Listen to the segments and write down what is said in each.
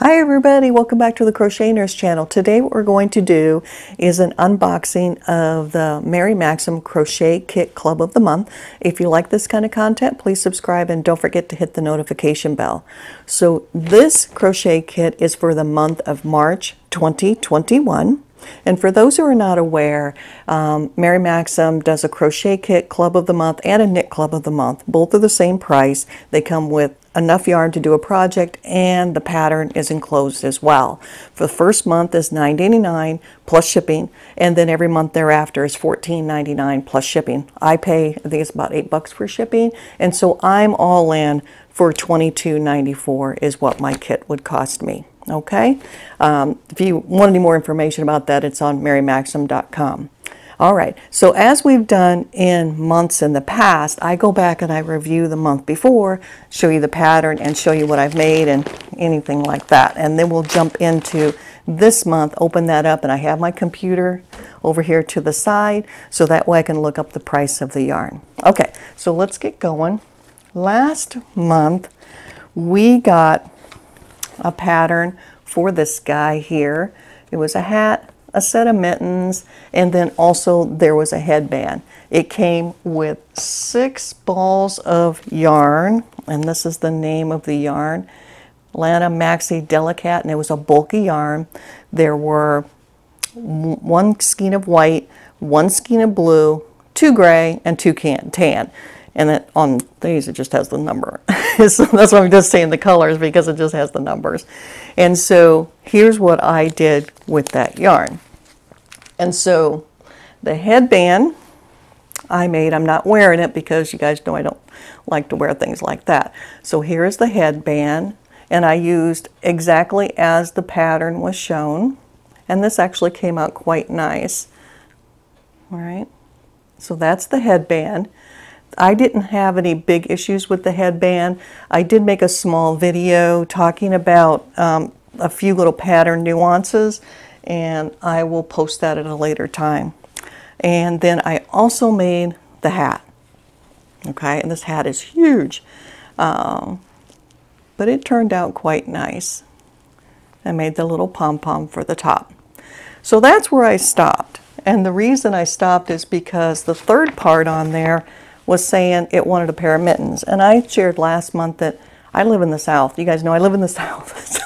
Hi everybody, welcome back to the Crochet Nurse channel. Today what we're going to do is an unboxing of the Maxim Crochet Kit Club of the Month. If you like this kind of content, please subscribe and don't forget to hit the notification bell. So this crochet kit is for the month of March 2021. And for those who are not aware, Mary Maxim does a crochet kit club of the month and a knit club of the month. Both are the same price. They come with enough yarn to do a project, and the pattern is enclosed as well. For the first month is $9.99 plus shipping, and then every month thereafter is $14.99 plus shipping. I pay, I think it's about $8 for shipping, and so I'm all in for $22.94 is what my kit would cost me. Okay, if you want any more information about that, it's on marymaxim.com. All right, so as we've done in months in the past, I go back and I review the month before, show you the pattern, and show you what I've made and anything like that. And then we'll jump into this month, open that up, and I have my computer over here to the side, so that way I can look up the price of the yarn. Okay, so let's get going. Last month, we got a pattern for this guy here. It was a hat, a set of mittens, and then also there was a headband. It came with 6 balls of yarn, and this is the name of the yarn, Lana Maxi Delicat, and it was a bulky yarn. There were 1 skein of white, 1 skein of blue, 2 gray, and 2 tan. And then on these, it just has the number. So that's why I'm just saying the colors, because it just has the numbers. And so here's what I did with that yarn. And so the headband I made, I'm not wearing it because you guys know I don't like to wear things like that. So here's the headband, and I used exactly as the pattern was shown. And this actually came out quite nice. All right, so that's the headband. I didn't have any big issues with the headband. I did make a small video talking about a few little pattern nuances, and I will post that at a later time. And then I also made the hat. Okay, and this hat is huge, but it turned out quite nice. I made the little pom-pom for the top. So that's where I stopped. And the reason I stopped is because the third part on there was saying it wanted a pair of mittens. And I shared last month that I live in the South. You guys know I live in the South.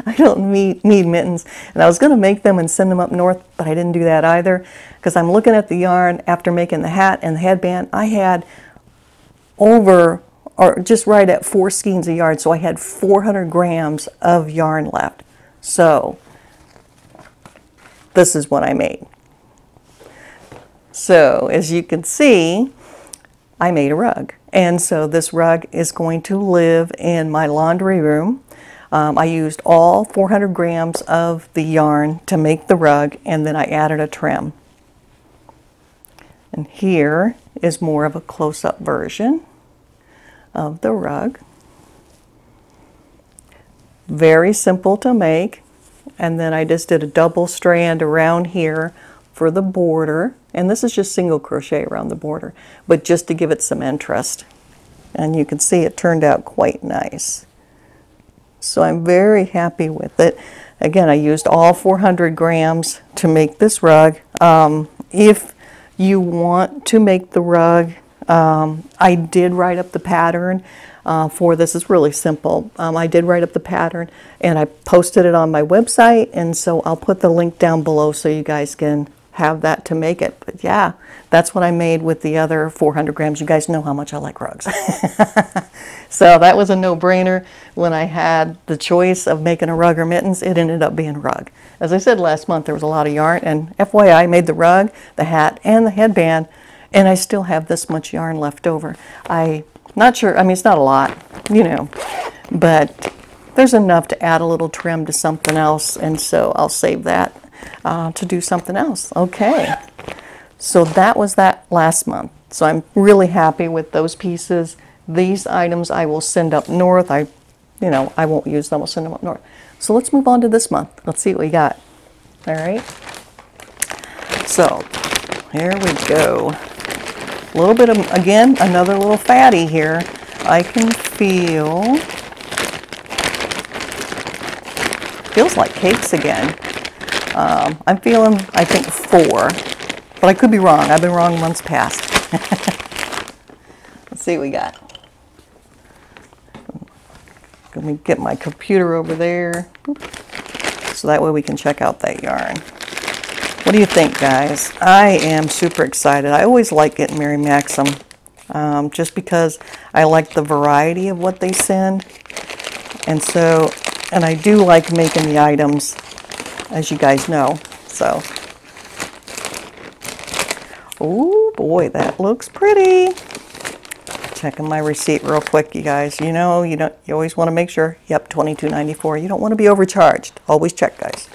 I don't need mittens. And I was going to make them and send them up north, but I didn't do that either, because I'm looking at the yarn after making the hat and the headband. I had over, or just right at 4 skeins of yarn, so I had 400 grams of yarn left. So this is what I made. So as you can see, I made a rug, and so this rug is going to live in my laundry room. I used all 400 grams of the yarn to make the rug, and then I added a trim. And here is more of a close-up version of the rug. Very simple to make, and then I just did a double strand around here for the border, and this is just single crochet around the border, but just to give it some interest. And you can see it turned out quite nice. So I'm very happy with it. Again, I used all 400 grams to make this rug. If you want to make the rug, I did write up the pattern for this. It's really simple. I did write up the pattern, and I posted it on my website, and so I'll put the link down below so you guys can have that to make it. But yeah, that's what I made with the other 400 grams. You guys know how much I like rugs. So that was a no-brainer. When I had the choice of making a rug or mittens, it ended up being a rug. As I said last month, there was a lot of yarn, and FYI, I made the rug, the hat, and the headband, and I still have this much yarn left over. I'm not sure, I mean, it's not a lot, you know, but there's enough to add a little trim to something else, and so I'll save that to do something else. Okay, so that was that last month. So I'm really happy with those pieces. These items I will send up north. I won't use them. I'll send them up north. So let's move on to this month. Let's see what we got. All right. So here we go. A little bit of, again, another little fatty here. I can feel feels like cakes again. I'm feeling, I think, 4, but I could be wrong. I've been wrong months past. Let's see what we got. Let me get my computer over there, so that way we can check out that yarn. What do you think, guys? I am super excited. I always like getting Mary Maxim, just because I like the variety of what they send. And so, and I do like making the items, as you guys know. So, oh boy, that looks pretty. Checking my receipt real quick, you guys. You know, you always want to make sure. Yep, $22.94. You don't want to be overcharged. Always check, guys.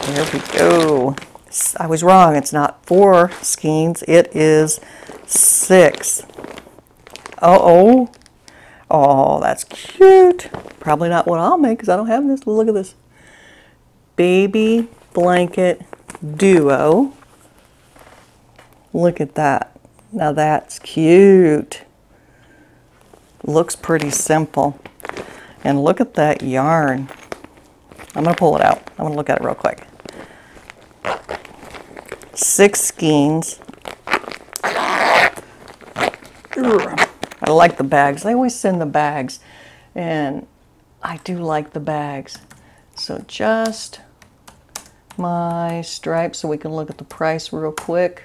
There we go. I was wrong. It's not 4 skeins. It is 6. Uh-oh. Oh, that's cute. Probably not what I'll make because I don't have this. Look at this. Baby blanket duo. Look at that. Now that's cute. Looks pretty simple. And look at that yarn. I'm going to pull it out. I'm going to look at it real quick. 6 skeins. I like the bags. They always send the bags. And I do like the bags. So just my stripes so we can look at the price real quick.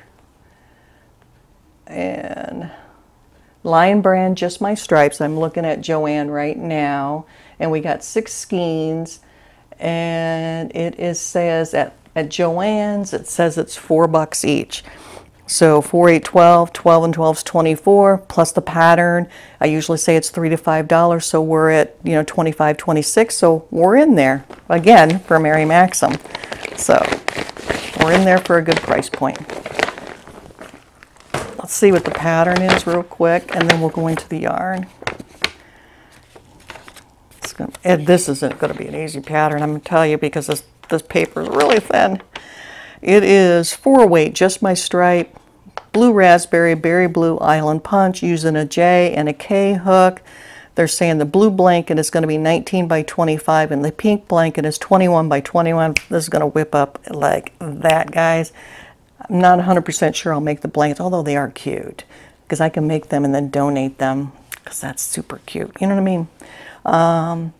And Lion Brand, just my stripes. I'm looking at Joann right now, and we got 6 skeins, and it says at Joann's it says it's $4 each. So 4, 8, 12, 12 and 12 is 24 plus the pattern. I usually say it's $3 to $5, so we're at 25, 26. So we're in there again for Mary Maxim. So we're in there for a good price point. Let's see what the pattern is real quick, and then we'll go into the yarn. This isn't going to be an easy pattern, I'm going to tell you, because this paper is really thin. It is 4-weight, just my stripe, blue raspberry, berry blue island punch, using a J and a K hook. They're saying the blue blanket is going to be 19 by 25, and the pink blanket is 21 by 21. This is going to whip up like that, guys. I'm not 100% sure I'll make the blankets, although they are cute, because I can make them and then donate them, because that's super cute. You know what I mean?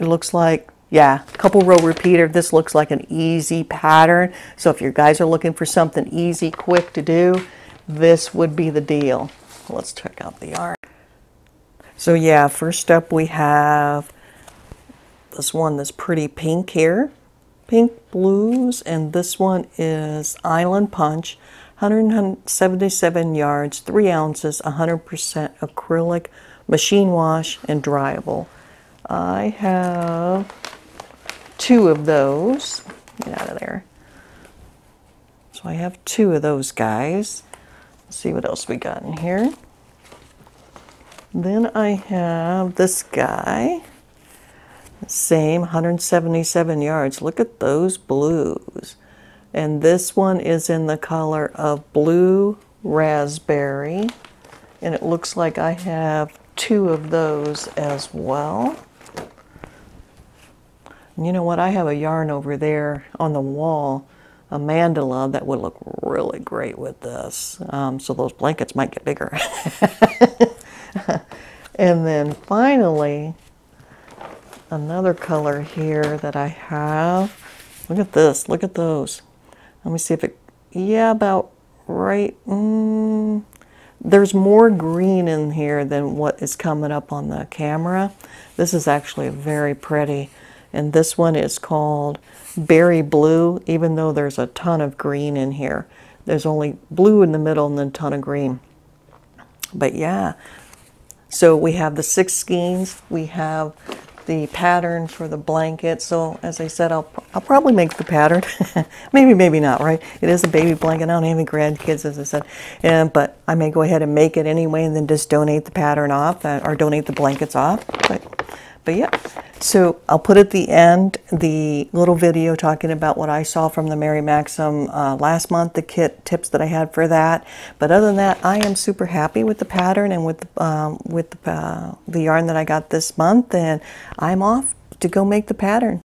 It looks like, yeah, couple row repeater. This looks like an easy pattern. So if you guys are looking for something easy, quick to do, this would be the deal. Let's check out the yarn. So yeah, first up we have this one, this pretty pink here. Pink blues, and this one is Island Punch, 177 yards, 3 ounces, 100% acrylic, machine wash, and dryable. I have 2 of those. Get out of there. So I have 2 of those guys. Let's see what else we got in here. Then I have this guy. Same, 177 yards. Look at those blues. And this one is in the color of blue raspberry. And it looks like I have 2 of those as well. And you know what? I have a yarn over there on the wall, a mandala, that would look really great with this. So those blankets might get bigger. And then finally, another color here that I have. Look at this. Look at those. Let me see if it, yeah, about right. There's more green in here than what is coming up on the camera. This is actually very pretty. And this one is called Berry Blue, even though there's a ton of green in here. There's only blue in the middle and then a ton of green. But yeah, so we have the 6 skeins. We have the pattern for the blanket. So as I said, I'll probably make the pattern. Maybe, maybe not, right? It is a baby blanket. I don't have any grandkids, as I said. But I may go ahead and make it anyway and then just donate the pattern off, or donate the blankets off. But yeah. So I'll put at the end the little video talking about what I saw from the Mary Maxim last month, the kit tips that I had for that. But other than that, I am super happy with the pattern and with the yarn that I got this month, and I'm off to go make the pattern.